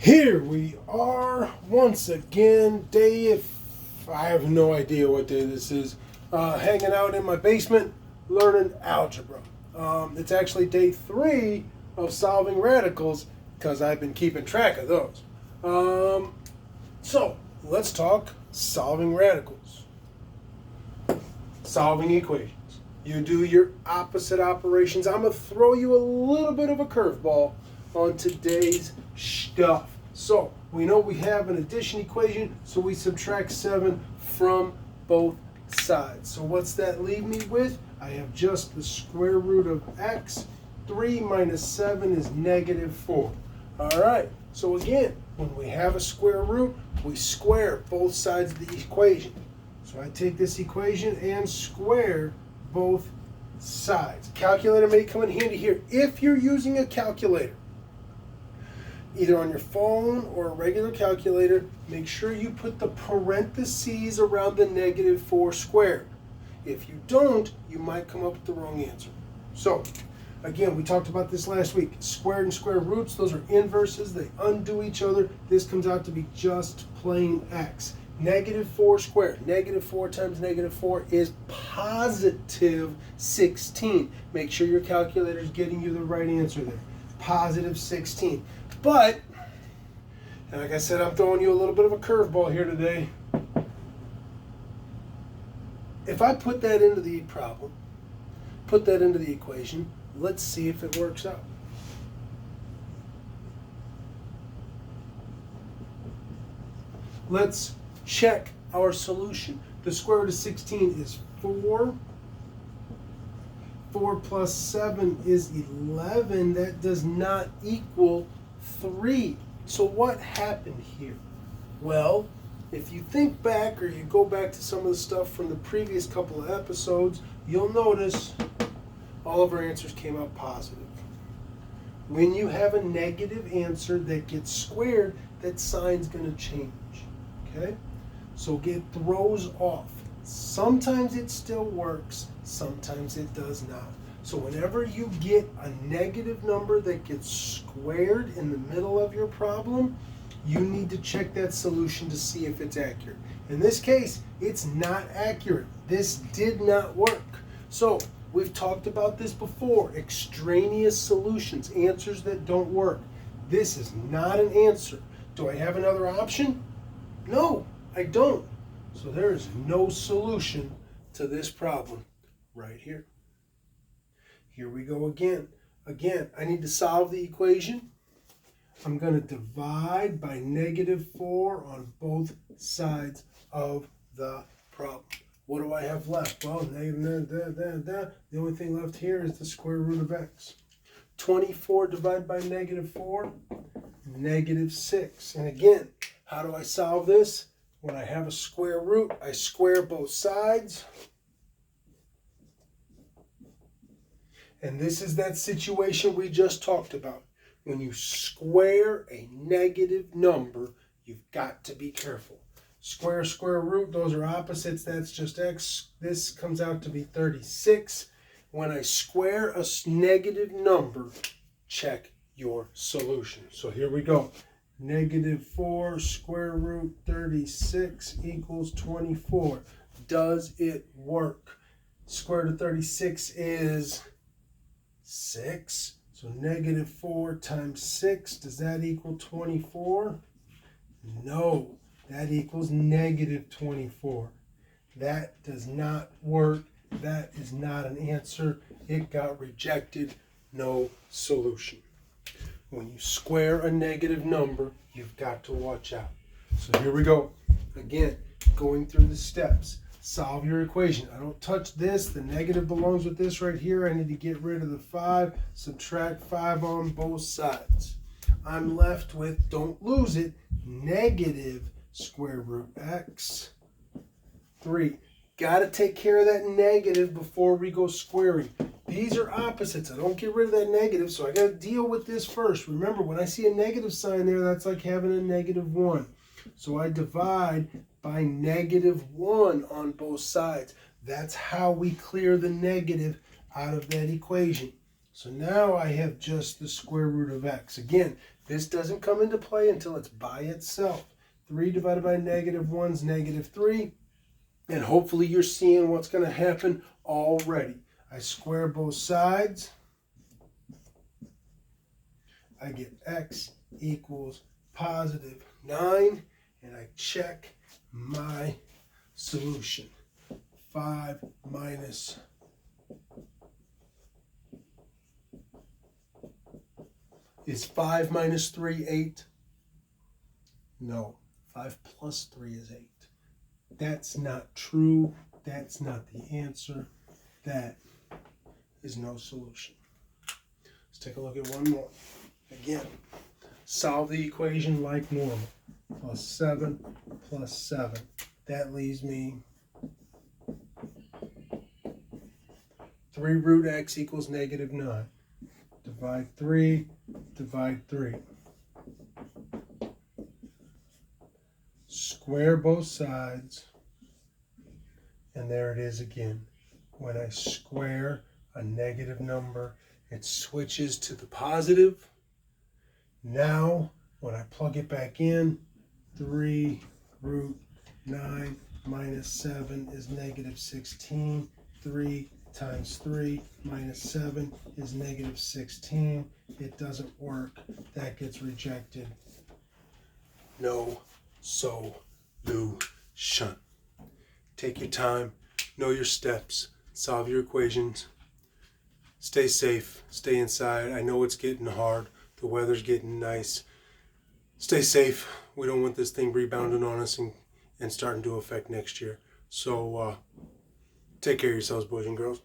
Here we are once again, I have no idea what day this is, hanging out in my basement learning algebra. It's actually day 3 of solving radicals because I've been keeping track of those. So let's talk solving radicals. Solving equations. You do your opposite operations. I'm going to throw you a little bit of a curveball on today's stuff. So we know we have an addition equation, so we subtract 7 from both sides. So what's that leave me with? I have just the square root of x. 3 minus 7 is negative 4. All right, so again, when we have a square root, we square both sides of the equation. So I take this equation and square both sides. Calculator may come in handy here. If you're using a calculator, either on your phone or a regular calculator, make sure you put the parentheses around the negative 4 squared. If you don't, you might come up with the wrong answer. So, again, we talked about this last week. Squared and square roots, those are inverses. They undo each other. This comes out to be just plain x. Negative 4 squared. Negative 4 times negative 4 is positive 16. Make sure your calculator is getting you the right answer there. Positive 16. But, and like I said, I'm throwing you a little bit of a curveball here today. If I put that into the problem, put that into the equation, let's see if it works out. Let's check our solution. The square root of 16 is 4. 4 plus 7 is 11. That does not equal 3. So what happened here? Well, if you think back or you go back to some of the stuff from the previous couple of episodes, you'll notice all of our answers came out positive. When you have a negative answer that gets squared, that sign's going to change. Okay? So it throws off. Sometimes it still works, sometimes it does not. So whenever you get a negative number that gets squared in the middle of your problem, you need to check that solution to see if it's accurate. In this case, it's not accurate. This did not work. So we've talked about this before. Extraneous solutions, answers that don't work. This is not an answer. Do I have another option? No, I don't. So there is no solution to this problem right here. Here we go again. Again, I need to solve the equation. I'm going to divide by negative 4 on both sides of the problem. What do I have left? Well, the only thing left here is the square root of x. 24 divided by negative 4, negative 6. And again, how do I solve this? When I have a square root, I square both sides. And this is that situation we just talked about. When you square a negative number, you've got to be careful. Square, square root, those are opposites. That's just x. This comes out to be 36. When I square a negative number, check your solution. So here we go. Negative 4 square root 36 equals 24. Does it work? Square root of 36 is 6. So negative 4 times 6, does that equal 24? No, that equals negative 24. That does not work. That is not an answer. It got rejected. No solution. When you square a negative number, you've got to watch out. So here we go. Again, going through the steps. Solve your equation. I don't touch this. The negative belongs with this right here. I need to get rid of the 5. Subtract 5 on both sides. I'm left with, don't lose it, negative square root x. 3. Got to take care of that negative before we go squaring. These are opposites. I don't get rid of that negative, so I got to deal with this first. Remember, when I see a negative sign there, that's like having a negative 1. So I divide by negative 1 on both sides. That's how we clear the negative out of that equation. So now I have just the square root of x. Again, This doesn't come into play until it's by itself. 3 divided by -1 is -3. And hopefully you're seeing what's going to happen already. I square both sides. I get x equals +9. And I check my solution. 5 minus Is 5 minus 3 8? No. 5 plus 3 is 8. That's not true. That's not the answer. That is no solution. Let's take a look at one more. Again, solve the equation like normal. +7 plus 7. That leaves me 3 root x equals -9. Divide 3, divide 3. Square both sides, and there it is again. When I square a negative number, it switches to the positive. Now, when I plug it back in, 3 root 9 minus 7 is -16. 3 times 3 minus 7 is -16. It doesn't work. That gets rejected. No solution. Take your time, know your steps, solve your equations. Stay safe, stay inside. I know it's getting hard. The weather's getting nice. Stay safe. We don't want this thing rebounding on us and starting to affect next year. So take care of yourselves, boys and girls.